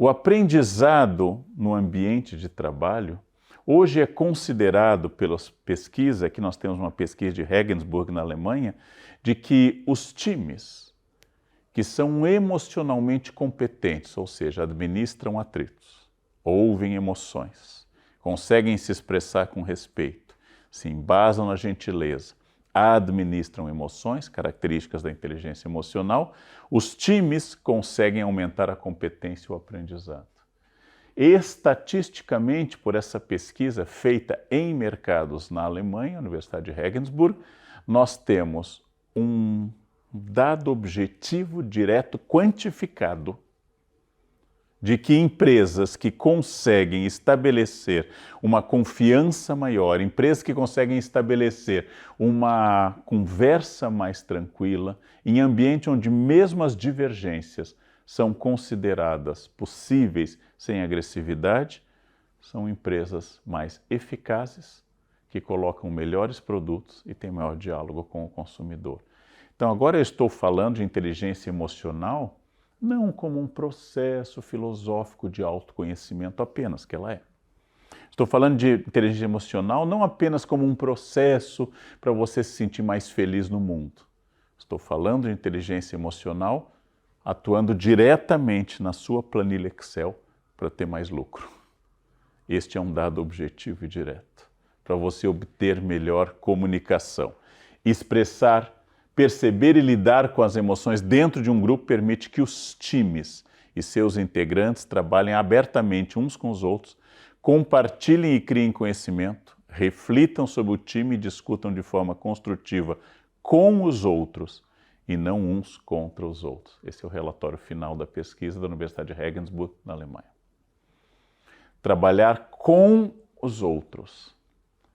O aprendizado no ambiente de trabalho hoje é considerado pelas pesquisas, aqui nós temos uma pesquisa de Regensburg na Alemanha, de que os times que são emocionalmente competentes, ou seja, administram atritos, ouvem emoções, conseguem se expressar com respeito, se embasam na gentileza, administram emoções, características da inteligência emocional, os times conseguem aumentar a competência e o aprendizado. Estatisticamente, por essa pesquisa feita em mercados na Alemanha, Universidade de Regensburg, nós temos um dado objetivo, direto, quantificado, de que empresas que conseguem estabelecer uma confiança maior, empresas que conseguem estabelecer uma conversa mais tranquila, em ambiente onde mesmo as divergências são consideradas possíveis sem agressividade, são empresas mais eficazes, que colocam melhores produtos e têm maior diálogo com o consumidor. Então agora eu estou falando de inteligência emocional não como um processo filosófico de autoconhecimento apenas, que ela é. Estou falando de inteligência emocional não apenas como um processo para você se sentir mais feliz no mundo. Estou falando de inteligência emocional atuando diretamente na sua planilha Excel para ter mais lucro. Este é um dado objetivo e direto, para você obter melhor comunicação. Expressar, perceber e lidar com as emoções dentro de um grupo permite que os times e seus integrantes trabalhem abertamente uns com os outros, compartilhem e criem conhecimento, reflitam sobre o time e discutam de forma construtiva com os outros e não uns contra os outros. Esse é o relatório final da pesquisa da Universidade de Regensburg, na Alemanha. Trabalhar com os outros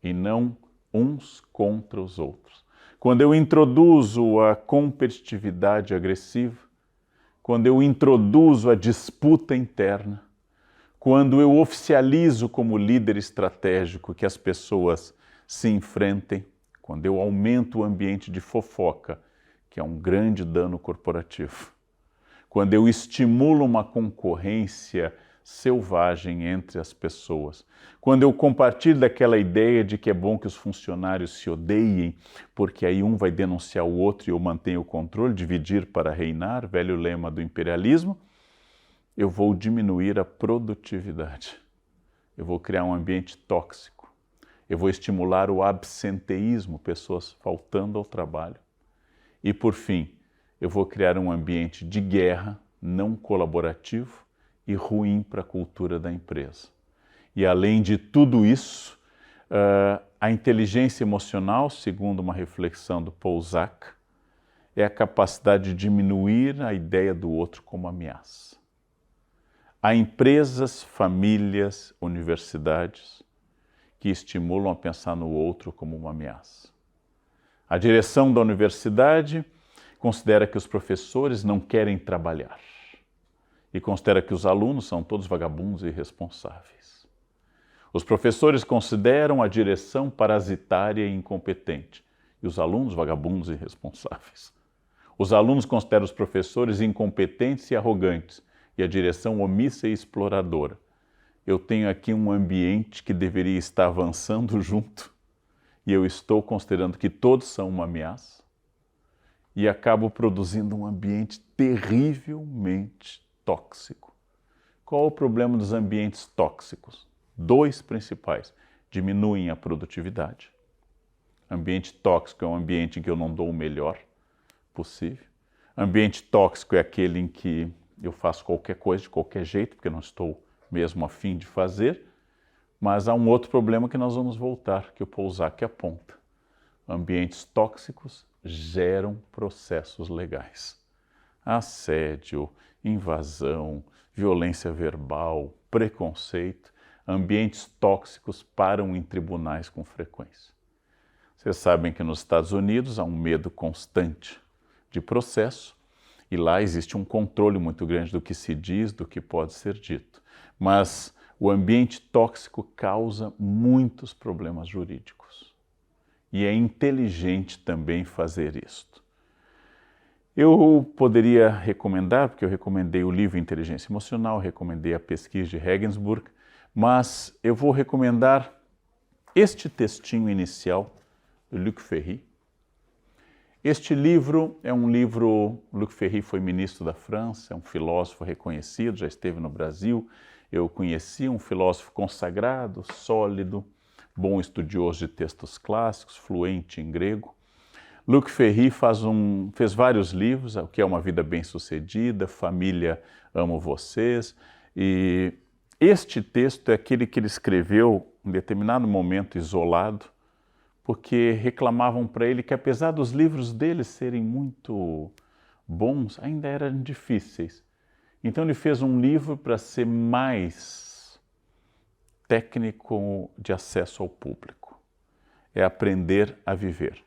e não uns contra os outros. Quando eu introduzo a competitividade agressiva, quando eu introduzo a disputa interna, quando eu oficializo como líder estratégico que as pessoas se enfrentem, quando eu aumento o ambiente de fofoca, que é um grande dano corporativo, quando eu estimulo uma concorrência selvagem entre as pessoas, quando eu compartilho daquela ideia de que é bom que os funcionários se odeiem, porque aí um vai denunciar o outro e eu mantenho o controle, dividir para reinar, velho lema do imperialismo, eu vou diminuir a produtividade, eu vou criar um ambiente tóxico, eu vou estimular o absenteísmo, pessoas faltando ao trabalho, e por fim, eu vou criar um ambiente de guerra não colaborativo e ruim para a cultura da empresa. E além de tudo isso, a inteligência emocional, segundo uma reflexão do Paul Zak, é a capacidade de diminuir a ideia do outro como ameaça. Há empresas, famílias, universidades que estimulam a pensar no outro como uma ameaça. A direção da universidade considera que os professores não querem trabalhar e considera que os alunos são todos vagabundos e irresponsáveis. Os professores consideram a direção parasitária e incompetente e os alunos vagabundos e irresponsáveis. Os alunos consideram os professores incompetentes e arrogantes e a direção omissa e exploradora. Eu tenho aqui um ambiente que deveria estar avançando junto e eu estou considerando que todos são uma ameaça e acabo produzindo um ambiente terrivelmente tóxico. Qual o problema dos ambientes tóxicos? Dois principais. Diminuem a produtividade. Ambiente tóxico é um ambiente em que eu não dou o melhor possível. Ambiente tóxico é aquele em que eu faço qualquer coisa de qualquer jeito, porque não estou mesmo a fim de fazer. Mas há um outro problema que nós vamos voltar, que o Paul Zak aponta. Ambientes tóxicos geram processos legais. Assédio, invasão, violência verbal, preconceito, ambientes tóxicos param em tribunais com frequência. Vocês sabem que nos Estados Unidos há um medo constante de processo e lá existe um controle muito grande do que se diz, do que pode ser dito. Mas o ambiente tóxico causa muitos problemas jurídicos e é inteligente também fazer isto. Eu poderia recomendar, porque eu recomendei o livro Inteligência Emocional, recomendei a pesquisa de Regensburg, mas eu vou recomendar este textinho inicial do Luc Ferry. Este livro é um livro, Luc Ferry foi ministro da França, é um filósofo reconhecido, já esteve no Brasil. Eu conheci um filósofo consagrado, sólido, bom estudioso de textos clássicos, fluente em grego. Luc Ferry fez vários livros, O que é uma vida bem-sucedida, Família, amo vocês. E este texto é aquele que ele escreveu em determinado momento isolado, porque reclamavam para ele que, apesar dos livros dele serem muito bons, ainda eram difíceis. Então ele fez um livro para ser mais técnico de acesso ao público. É aprender a viver.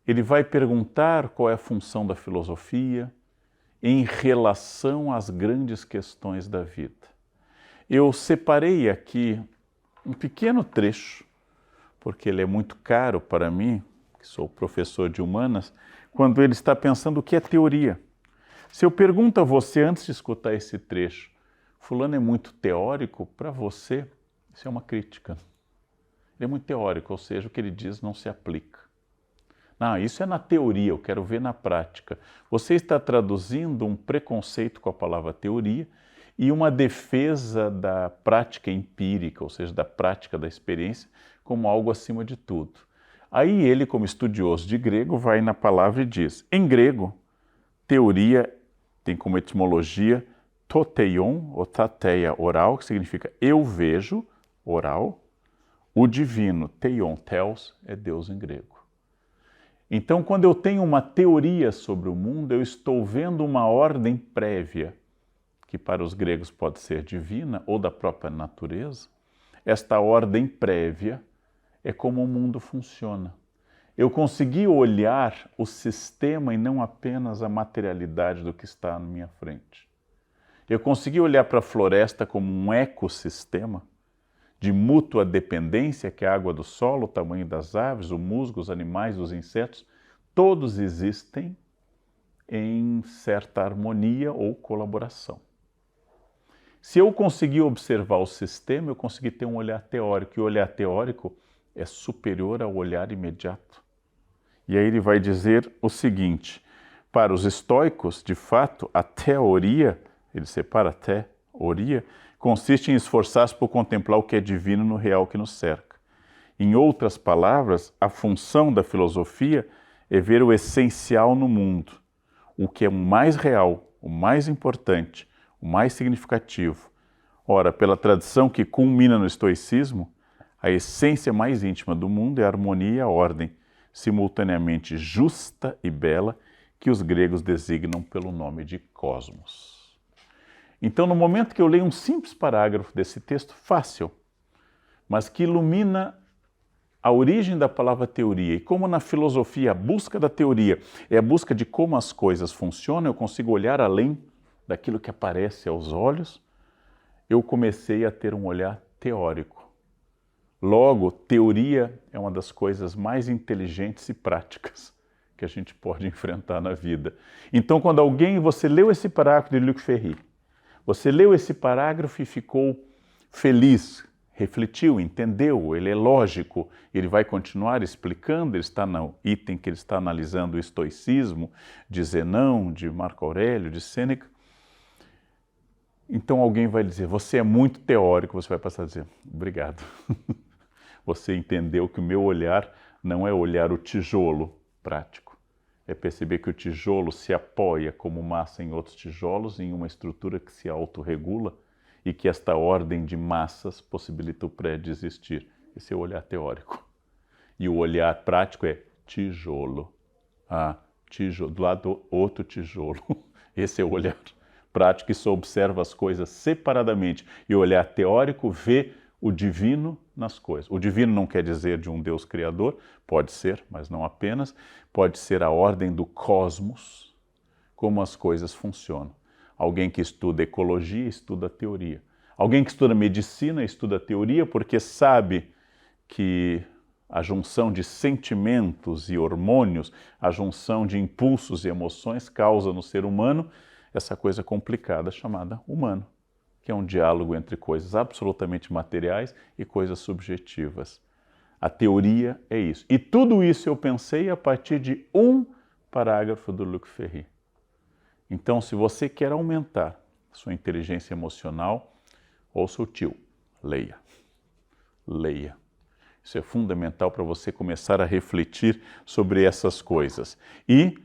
Ele vai perguntar qual é a função da filosofia em relação às grandes questões da vida. Eu separei aqui um pequeno trecho, porque ele é muito caro para mim, que sou professor de humanas, quando ele está pensando o que é teoria. Se eu pergunto a você, antes de escutar esse trecho, fulano é muito teórico, para você, isso é uma crítica. Ele é muito teórico, ou seja, o que ele diz não se aplica. Não, isso é na teoria, eu quero ver na prática. Você está traduzindo um preconceito com a palavra teoria e uma defesa da prática empírica, ou seja, da prática da experiência, como algo acima de tudo. Aí ele, como estudioso de grego, vai na palavra e diz, em grego, teoria tem como etimologia toteion, ou tateia, oral, que significa eu vejo, oral, o divino, teion, theos, é Deus em grego. Então, quando eu tenho uma teoria sobre o mundo, eu estou vendo uma ordem prévia, que para os gregos pode ser divina ou da própria natureza. Esta ordem prévia é como o mundo funciona. Eu consegui olhar o sistema e não apenas a materialidade do que está à minha frente. Eu consegui olhar para a floresta como um ecossistema de mútua dependência, que é a água do solo, o tamanho das árvores, o musgo, os animais, os insetos, todos existem em certa harmonia ou colaboração. Se eu conseguir observar o sistema, eu consegui ter um olhar teórico, e o olhar teórico é superior ao olhar imediato. E aí ele vai dizer o seguinte, para os estoicos, de fato, a teoria, ele separa a teoria, consiste em esforçar-se por contemplar o que é divino no real que nos cerca. Em outras palavras, a função da filosofia é ver o essencial no mundo, o que é o mais real, o mais importante, o mais significativo. Ora, pela tradição que culmina no estoicismo, a essência mais íntima do mundo é a harmonia e a ordem, simultaneamente justa e bela, que os gregos designam pelo nome de cosmos. Então, no momento que eu leio um simples parágrafo desse texto fácil, mas que ilumina a origem da palavra teoria, e como na filosofia a busca da teoria é a busca de como as coisas funcionam, eu consigo olhar além daquilo que aparece aos olhos, eu comecei a ter um olhar teórico. Logo, teoria é uma das coisas mais inteligentes e práticas que a gente pode enfrentar na vida. Então, quando você leu esse parágrafo de Luc Ferry, você leu esse parágrafo e ficou feliz, refletiu, entendeu, ele é lógico, ele vai continuar explicando, ele está no item que ele está analisando o estoicismo de Zenão, de Marco Aurélio, de Sêneca. Então alguém vai dizer, você é muito teórico, você vai passar a dizer, obrigado. Você entendeu que o meu olhar não é olhar o tijolo prático, é perceber que o tijolo se apoia como massa em outros tijolos, em uma estrutura que se autorregula e que esta ordem de massas possibilita o prédio existir. Esse é o olhar teórico. E o olhar prático é tijolo. Tijolo, do lado do outro tijolo. Esse é o olhar prático que só observa as coisas separadamente. E o olhar teórico vê o divino nas coisas. O divino não quer dizer de um Deus criador, pode ser, mas não apenas. Pode ser a ordem do cosmos, como as coisas funcionam. Alguém que estuda ecologia, estuda teoria. Alguém que estuda medicina, estuda teoria, porque sabe que a junção de sentimentos e hormônios, a junção de impulsos e emoções causa no ser humano essa coisa complicada chamada humano, que é um diálogo entre coisas absolutamente materiais e coisas subjetivas. A teoria é isso. E tudo isso eu pensei a partir de um parágrafo do Luc Ferry. Então, se você quer aumentar sua inteligência emocional, ouça o tio, leia. Leia. Isso é fundamental para você começar a refletir sobre essas coisas. E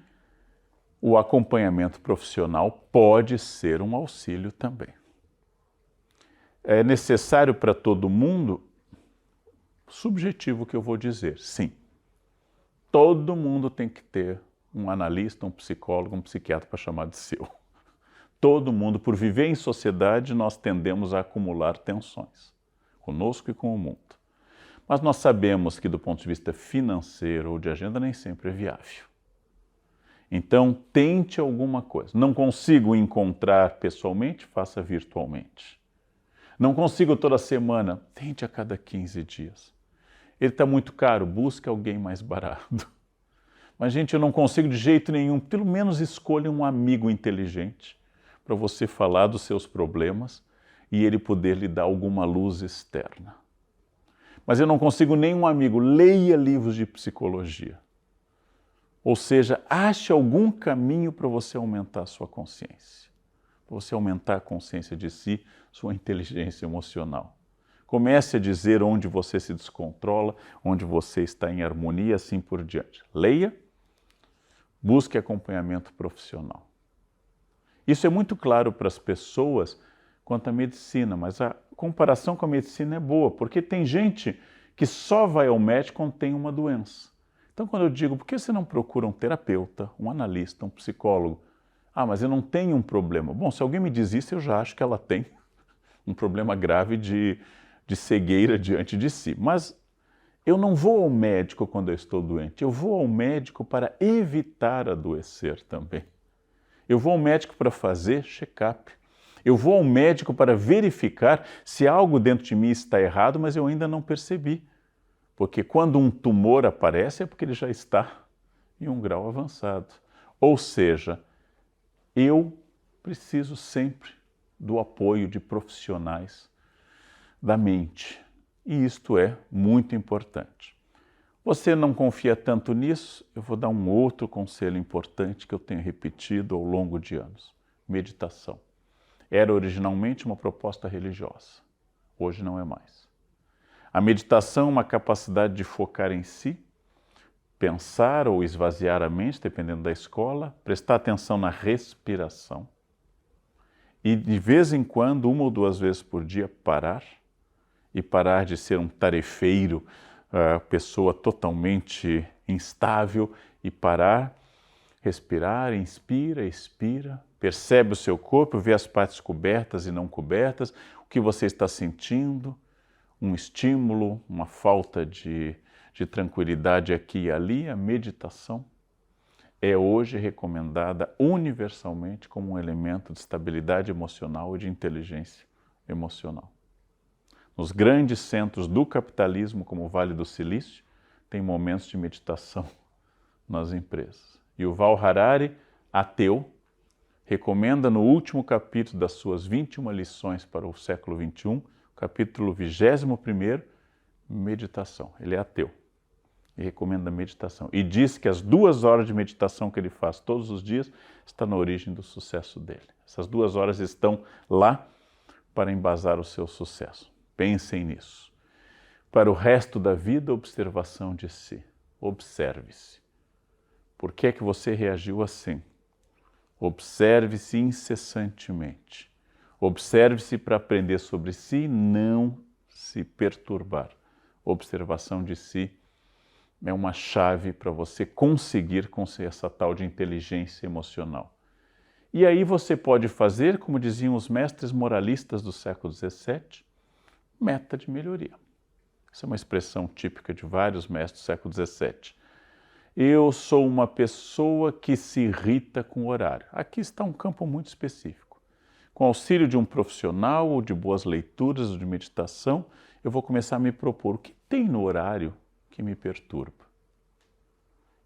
o acompanhamento profissional pode ser um auxílio também. É necessário para todo mundo? Subjetivo que eu vou dizer, sim. Todo mundo tem que ter um analista, um psicólogo, um psiquiatra para chamar de seu. Todo mundo, por viver em sociedade, nós tendemos a acumular tensões, conosco e com o mundo. Mas nós sabemos que do ponto de vista financeiro ou de agenda nem sempre é viável. Então, tente alguma coisa. Não consigo encontrar pessoalmente, faça virtualmente. Não consigo toda semana, tente a cada 15 dias. Ele está muito caro, busque alguém mais barato. Mas, gente, eu não consigo de jeito nenhum. Pelo menos escolha um amigo inteligente para você falar dos seus problemas e ele poder lhe dar alguma luz externa. Mas eu não consigo nenhum amigo. Leia livros de psicologia. Ou seja, ache algum caminho para você aumentar a sua consciência. Para você aumentar a consciência de si, sua inteligência emocional. Comece a dizer onde você se descontrola, onde você está em harmonia, assim por diante. Leia, busque acompanhamento profissional. Isso é muito claro para as pessoas quanto à medicina, mas a comparação com a medicina é boa, porque tem gente que só vai ao médico quando tem uma doença. Então, quando eu digo, por que você não procura um terapeuta, um analista, um psicólogo? Ah, mas eu não tenho um problema. Bom, se alguém me diz isso, eu já acho que ela tem um problema grave de cegueira diante de si. Mas eu não vou ao médico quando eu estou doente, eu vou ao médico para evitar adoecer também. Eu vou ao médico para fazer check-up. Eu vou ao médico para verificar se algo dentro de mim está errado, mas eu ainda não percebi. Porque quando um tumor aparece é porque ele já está em um grau avançado. Ou seja, eu preciso sempre do apoio de profissionais da mente. E isto é muito importante. Você não confia tanto nisso? Eu vou dar um outro conselho importante que eu tenho repetido ao longo de anos. Meditação. Era originalmente uma proposta religiosa. Hoje não é mais. A meditação é uma capacidade de focar em si, pensar ou esvaziar a mente, dependendo da escola, prestar atenção na respiração e, de vez em quando, 1 ou 2 vezes por dia, parar e parar de ser um tarefeiro, pessoa totalmente instável e parar, respirar, inspira, expira, percebe o seu corpo, vê as partes cobertas e não cobertas, o que você está sentindo, um estímulo, uma falta de tranquilidade aqui e ali. A meditação é hoje recomendada universalmente como um elemento de estabilidade emocional e de inteligência emocional. Nos grandes centros do capitalismo, como o Vale do Silício, tem momentos de meditação nas empresas. E o Yuval Harari, ateu, recomenda no último capítulo das suas 21 lições para o século XXI, capítulo 21º, meditação. Ele é ateu e recomenda meditação. E diz que as 2 horas de meditação que ele faz todos os dias está na origem do sucesso dele. Essas 2 horas estão lá para embasar o seu sucesso. Pensem nisso. Para o resto da vida, observação de si. Observe-se. Por que é que você reagiu assim? Observe-se incessantemente. Observe-se para aprender sobre si e não se perturbar. Observação de si é uma chave para você conseguir essa tal de inteligência emocional. E aí você pode fazer, como diziam os mestres moralistas do século XVII, meta de melhoria. Essa é uma expressão típica de vários mestres do século XVII. Eu sou uma pessoa que se irrita com o horário. Aqui está um campo muito específico. Com auxílio de um profissional ou de boas leituras ou de meditação, eu vou começar a me propor o que tem no horário que me perturba.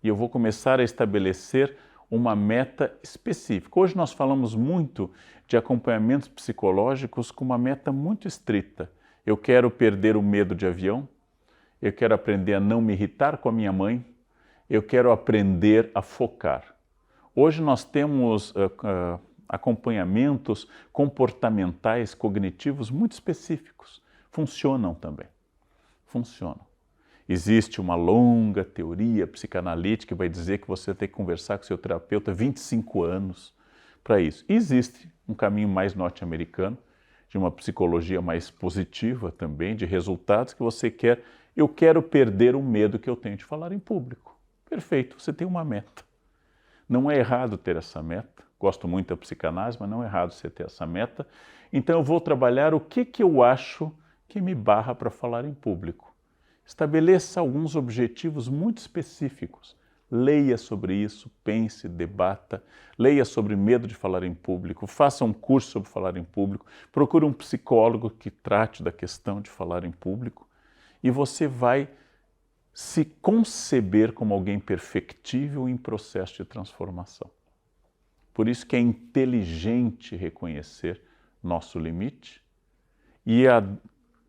E eu vou começar a estabelecer uma meta específica. Hoje nós falamos muito de acompanhamentos psicológicos com uma meta muito estrita. Eu quero perder o medo de avião, eu quero aprender a não me irritar com a minha mãe, eu quero aprender a focar. Hoje nós temos acompanhamentos comportamentais, cognitivos muito específicos. Funcionam também. Funcionam. Existe uma longa teoria psicanalítica que vai dizer que você tem que conversar com seu terapeuta 25 anos para isso. E existe um caminho mais norte-americano, de uma psicologia mais positiva também, de resultados que você quer. Eu quero perder o medo que eu tenho de falar em público. Perfeito, você tem uma meta. Não é errado ter essa meta. Gosto muito da psicanálise, mas não é errado você ter essa meta. Então eu vou trabalhar o que eu acho que me barra para falar em público. Estabeleça alguns objetivos muito específicos. Leia sobre isso, pense, debata. Leia sobre medo de falar em público, faça um curso sobre falar em público, procure um psicólogo que trate da questão de falar em público e você vai se conceber como alguém perfectível em processo de transformação. Por isso que é inteligente reconhecer nosso limite e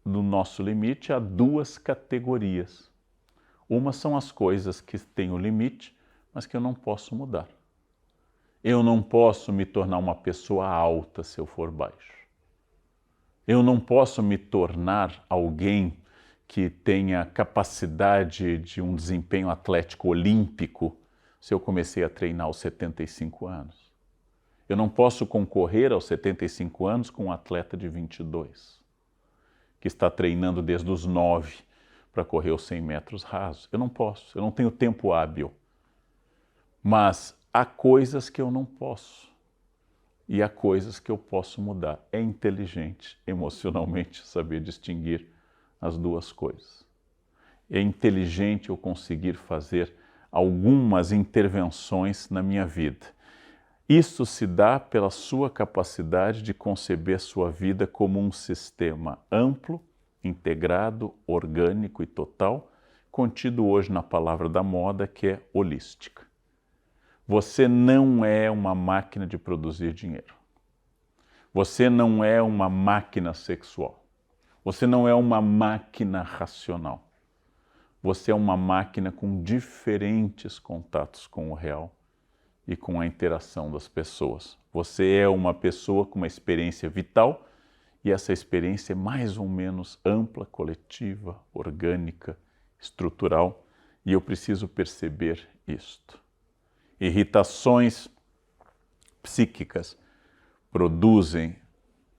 no nosso limite há duas categorias. Uma são as coisas que têm o limite, mas que eu não posso mudar. Eu não posso me tornar uma pessoa alta se eu for baixo. Eu não posso me tornar alguém que tenha capacidade de um desempenho atlético olímpico se eu comecei a treinar aos 75 anos. Eu não posso concorrer aos 75 anos com um atleta de 22, que está treinando desde os 9 para correr os 100 metros rasos. Eu não posso, eu não tenho tempo hábil. Mas há coisas que eu não posso e há coisas que eu posso mudar. É inteligente, emocionalmente, saber distinguir as duas coisas. É inteligente eu conseguir fazer algumas intervenções na minha vida. Isso se dá pela sua capacidade de conceber sua vida como um sistema amplo, integrado, orgânico e total, contido hoje na palavra da moda, que é holística. Você não é uma máquina de produzir dinheiro. Você não é uma máquina sexual. Você não é uma máquina racional. Você é uma máquina com diferentes contatos com o real e com a interação das pessoas. Você é uma pessoa com uma experiência vital e essa experiência é mais ou menos ampla, coletiva, orgânica, estrutural, e eu preciso perceber isto. Irritações psíquicas produzem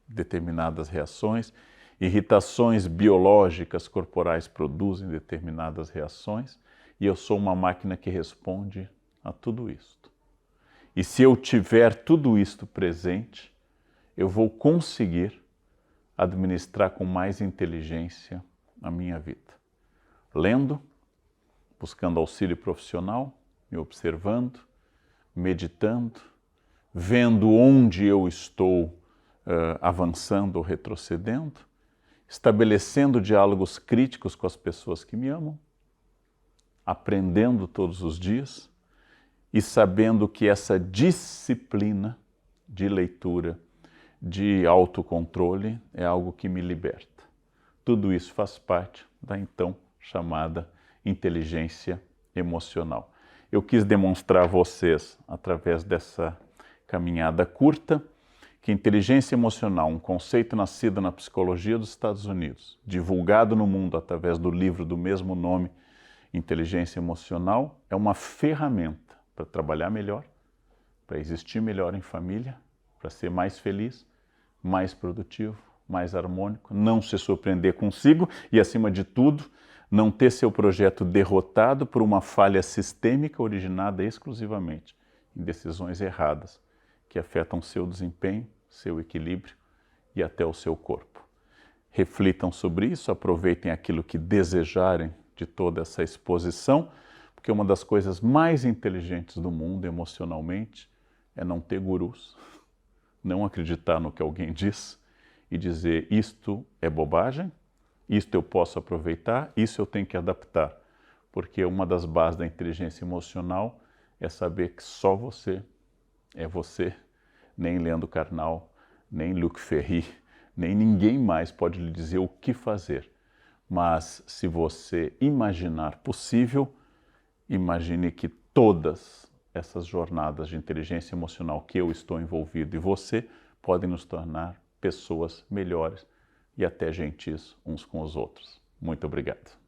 determinadas reações, irritações biológicas corporais produzem determinadas reações, e eu sou uma máquina que responde a tudo isto. E se eu tiver tudo isto presente, eu vou conseguir administrar com mais inteligência a minha vida. Lendo, buscando auxílio profissional, me observando, meditando, vendo onde eu estou avançando ou retrocedendo, estabelecendo diálogos críticos com as pessoas que me amam, aprendendo todos os dias e sabendo que essa disciplina de leitura, de autocontrole, é algo que me liberta. Tudo isso faz parte da então chamada inteligência emocional. Eu quis demonstrar a vocês, através dessa caminhada curta, que inteligência emocional, um conceito nascido na psicologia dos Estados Unidos, divulgado no mundo através do livro do mesmo nome, Inteligência Emocional, é uma ferramenta para trabalhar melhor, para existir melhor em família, para ser mais feliz, mais produtivo, mais harmônico, não se surpreender consigo e, acima de tudo, não ter seu projeto derrotado por uma falha sistêmica originada exclusivamente em decisões erradas que afetam seu desempenho, seu equilíbrio e até o seu corpo. Reflitam sobre isso, aproveitem aquilo que desejarem de toda essa exposição, porque uma das coisas mais inteligentes do mundo emocionalmente é não ter gurus, não acreditar no que alguém diz e dizer isto é bobagem, isto eu posso aproveitar, isso eu tenho que adaptar, porque uma das bases da inteligência emocional é saber que só você é você, nem Leandro Carnal, nem Luc Ferry, nem ninguém mais pode lhe dizer o que fazer. Mas se você imaginar possível, imagine que todas essas jornadas de inteligência emocional que eu estou envolvido e você podem nos tornar pessoas melhores e até gentis uns com os outros. Muito obrigado.